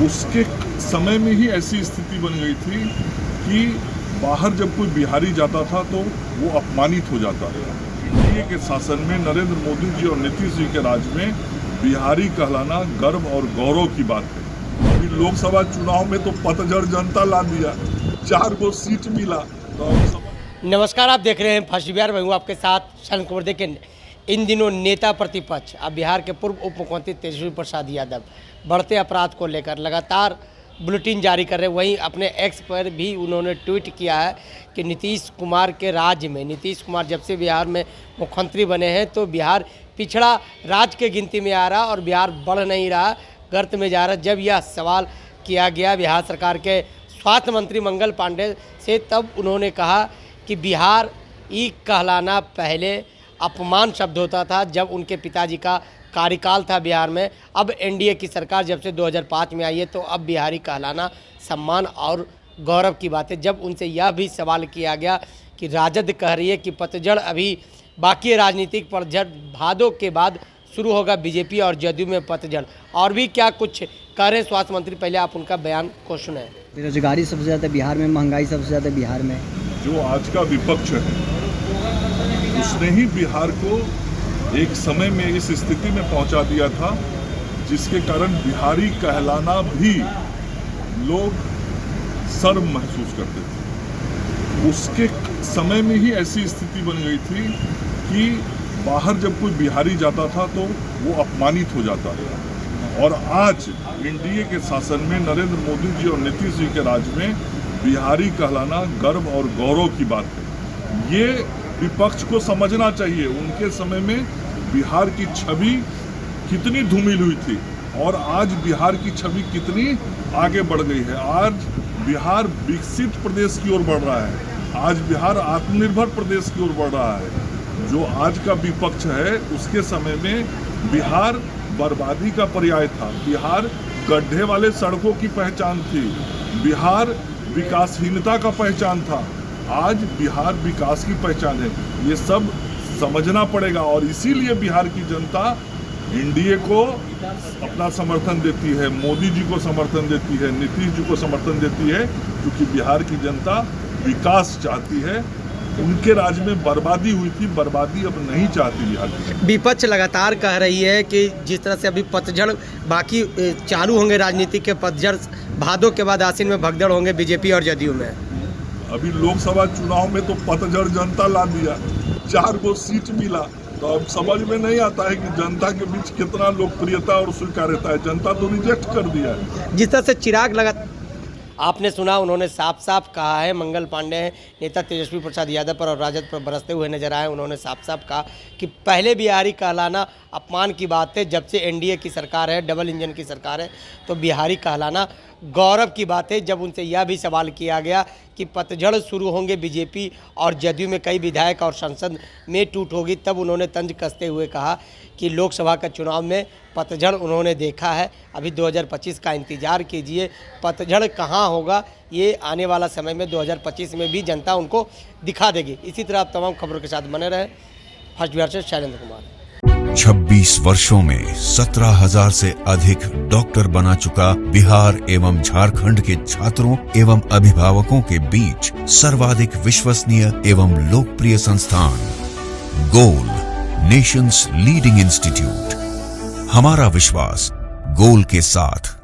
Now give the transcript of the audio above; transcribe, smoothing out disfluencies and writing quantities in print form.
उसके समय में ही ऐसी स्थिति बन गई थी कि बाहर जब कोई बिहारी जाता था तो वो अपमानित हो जाता था। एनडीए के शासन में नरेंद्र मोदी जी और नीतीश जी के राज में बिहारी कहलाना गर्व और गौरव की बात है। अभी लोकसभा चुनाव में तो पतझड़ जनता ला दिया, 4 गो सीट मिला। तो नमस्कार, आप देख रहे हैं फर्स्ट बिहार। मैं हूँ आपके साथ शरण कुमार। देखें, इन दिनों नेता प्रतिपक्ष अब बिहार के पूर्व उप मुख्यमंत्री तेजस्वी प्रसाद यादव बढ़ते अपराध को लेकर लगातार बुलेटिन जारी कर रहे हैं। वहीं अपने एक्स पर भी उन्होंने ट्वीट किया है कि नीतीश कुमार के राज्य में, नीतीश कुमार जब से बिहार में मुख्यमंत्री बने हैं तो बिहार पिछड़ा राज्य के गिनती में आ रहा और बिहार बढ़ नहीं रहा, गर्त में जा रहा। जब यह सवाल किया गया बिहार सरकार के स्वास्थ्य मंत्री मंगल पांडे से, तब उन्होंने कहा कि बिहार ई कहलाना पहले अपमान शब्द होता था जब उनके पिताजी का कार्यकाल था बिहार में। अब एनडीए की सरकार जब से 2005 में आई है तो अब बिहारी कहलाना सम्मान और गौरव की बात है। जब उनसे यह भी सवाल किया गया कि राजद कह रही है कि पतझड़ अभी बाकी राजनीतिक पतझड़ भादों के बाद शुरू होगा, बीजेपी और जदयू में पतझड़। और भी क्या कुछ कह रहे हैं स्वास्थ्य मंत्री, पहले आप उनका बयान को सुने। बेरोजगारी सबसे ज़्यादा बिहार में, महंगाई सबसे ज़्यादा बिहार में। जो आज का विपक्ष है उसने ही बिहार को एक समय में इस स्थिति में पहुंचा दिया था जिसके कारण बिहारी कहलाना भी लोग शर्म महसूस करते थे। उसके समय में ही ऐसी स्थिति बन गई थी कि बाहर जब कोई बिहारी जाता था तो वो अपमानित हो जाता था। और आज एनडीए के शासन में नरेंद्र मोदी जी और नीतीश जी के राज में बिहारी कहलाना गर्व और गौरव की बात है। ये विपक्ष को समझना चाहिए। उनके समय में बिहार की छवि कितनी धूमिल हुई थी और आज बिहार की छवि कितनी आगे बढ़ गई है। आज बिहार विकसित प्रदेश की ओर बढ़ रहा है, आज बिहार आत्मनिर्भर प्रदेश की ओर बढ़ रहा है। जो आज का विपक्ष है उसके समय में बिहार बर्बादी का पर्याय था, बिहार गड्ढे वाले सड़कों की पहचान थी, बिहार विकासहीनता का पहचान था। आज बिहार विकास की पहचान है। ये सब समझना पड़ेगा और इसीलिए बिहार की जनता एनडीए को अपना समर्थन देती है, मोदी जी को समर्थन देती है, नीतीश जी को समर्थन देती है, क्योंकि बिहार की जनता विकास चाहती है। उनके राज्य में बर्बादी हुई थी, बर्बादी अब नहीं चाहती बिहार की। विपक्ष लगातार कह रही है कि जिस तरह से अभी पतझड़ बाकी चालू होंगे, राजनीति के पतझड़ भादों के बाद आसीन में भगदड़ होंगे बीजेपी और जदयू में। अभी लोकसभा चुनाव में तो पतझड़ जनता ला दिया, 4 गो सीट मिला। तो अब समझ में नहीं आता है कि जनता के बीच कितना लोकप्रियता और स्वीकार्यता है। जनता तो रिजेक्ट कर दिया है। जिस तरह से चिराग लगा, आपने सुना, उन्होंने साफ साफ कहा है, मंगल पांडे नेता तेजस्वी प्रसाद यादव पर और राजद पर बरसते हुए नजर आए। उन्होंने साफ साफ कहा कि पहले बिहारी कहलाना अपमान की बात है। जब से एनडीए की सरकार है, डबल इंजन की सरकार है, तो बिहारी कहलाना गौरव की बात है। जब उनसे यह भी सवाल किया गया कि पतझड़ शुरू होंगे बीजेपी और जदयू में, कई विधायक और संसद में टूट होगी, तब उन्होंने तंज कसते हुए कहा कि लोकसभा का चुनाव में पतझड़ उन्होंने देखा है, अभी 2025 का इंतज़ार कीजिए। पतझड़ कहाँ होगा ये आने वाला समय में 2025 में भी जनता उनको दिखा देगी। इसी तरह आप तमाम खबरों के साथ बने रहे। फर्स्ट बिहार से शैलेंद्र कुमार। 26 वर्षों में 17,000 से अधिक डॉक्टर बना चुका बिहार एवं झारखंड के छात्रों एवं अभिभावकों के बीच सर्वाधिक विश्वसनीय एवं लोकप्रिय संस्थान गोल, नेशंस लीडिंग इंस्टीट्यूट। हमारा विश्वास गोल के साथ।